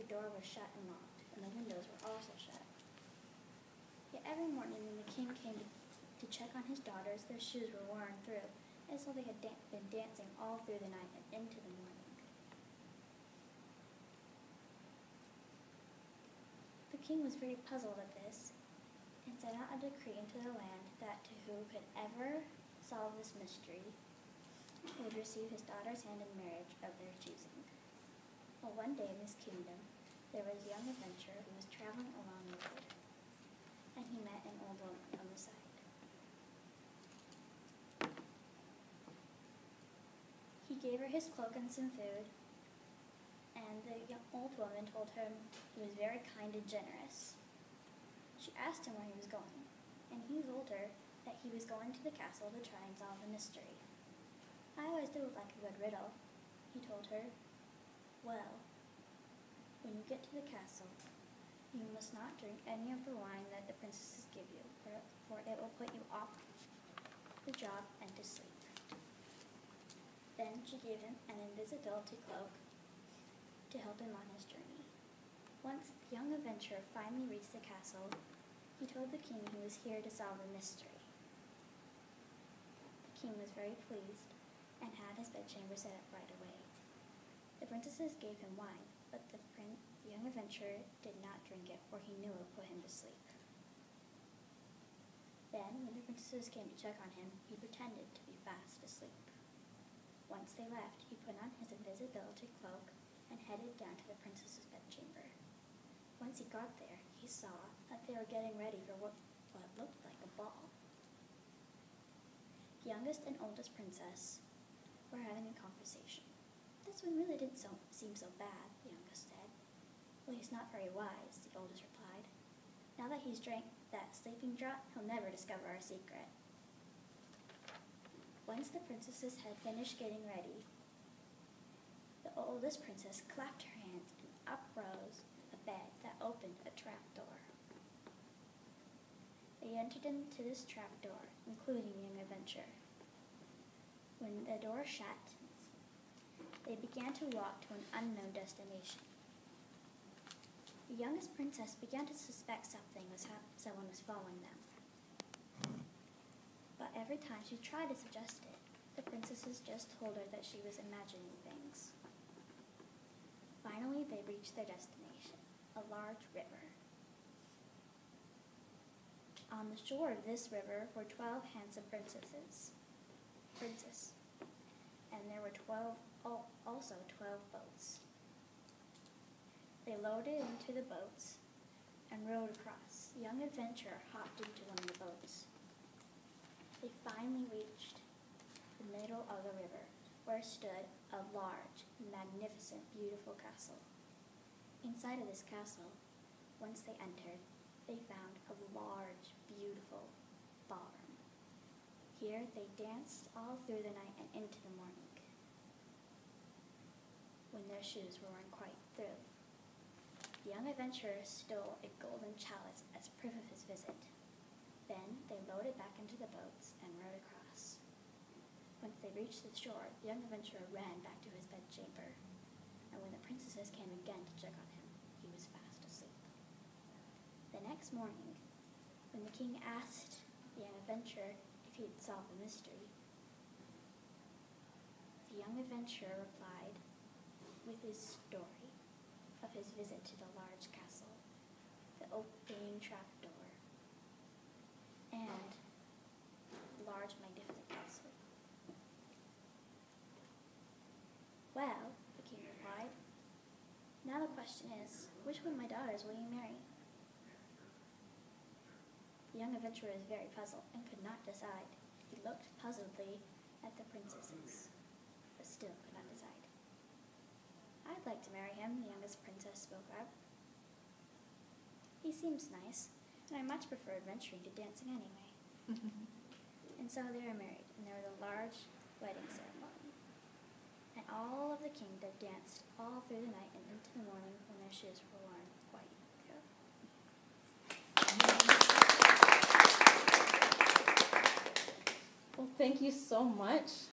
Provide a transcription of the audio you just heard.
door was shut and locked, and the windows were also shut. Yet every morning when the king came to check on his daughters, their shoes were worn through, and so they had been dancing all through the night and into the morning. The king was very puzzled at this, and sent out a decree into the land that who could ever solve this mystery would receive his daughter's hand in marriage of their choosing. Well, one day in this kingdom, there was a young adventurer who was traveling along the road, and he met an old woman on the side. He gave her his cloak and some food, and the old woman told him he was very kind and generous. She asked him where he was going, and he told her that he was going to the castle to try and solve the mystery. I always do like a good riddle, he told her. Well, when you get to the castle, you must not drink any of the wine that the princesses give you, for it will put you off the job and to sleep. Then she gave him an invisibility cloak to help him on his journey. Once the young adventurer finally reached the castle, he told the king he was here to solve the mystery. The king was very pleased and had his bedchamber set up right away. The princesses gave him wine, but the young adventurer did not drink it, for he knew it would put him to sleep. Then, when the princesses came to check on him, he pretended to be fast asleep. Once they left, he put on his invisibility cloak and headed down to the princess's bedchamber. Once he got there, he saw that they were getting ready for what looked like a ball. The youngest and oldest princess were having a conversation. This one really didn't seem so bad, the youngest said. Well, he's not very wise, the oldest replied. Now that he's drank that sleeping draught, he'll never discover our secret. Once the princesses had finished getting ready, the oldest princess clapped her hands and up rose a bed that opened a trapdoor. They entered into this trapdoor, including the young adventurer. When the door shut, they began to walk to an unknown destination. The youngest princess began to suspect someone was following them. But every time she tried to suggest it, the princesses just told her that she was imagining things. Finally, they reached their destination, a large river. On the shore of this river were 12 handsome princesses, and there were 12 boats. They loaded into the boats and rowed across. The young adventurer hopped into one of the boats. They finally reached the middle of the river, where stood a large, magnificent, beautiful castle. Inside of this castle, once they entered, they found a large, beautiful ballroom. Here they danced all through the night and into the morning, when their shoes were worn quite through. The young adventurer stole a golden chalice as proof of his visit. Then they loaded back into the boats and rowed across. Once they reached the shore, the young adventurer ran back to his bedchamber, and when the princesses came again to check on him, he was fast asleep. The next morning, when the king asked the young adventurer if he had solved the mystery, the young adventurer replied with his story of his visit to the large castle, the opening trapdoor, and large, magnificent castle. Well, the king replied, now the question is, which one of my daughters will you marry? The young adventurer was very puzzled and could not decide. He looked puzzledly at the princesses, but still could not decide. I'd like to marry him, the youngest princess spoke up. He seems nice, and I much prefer adventuring to dancing anyway. And so they were married, and there was a large wedding ceremony. And all of the kingdom danced all through the night and into the morning when their shoes were worn quite through. Well, thank you so much.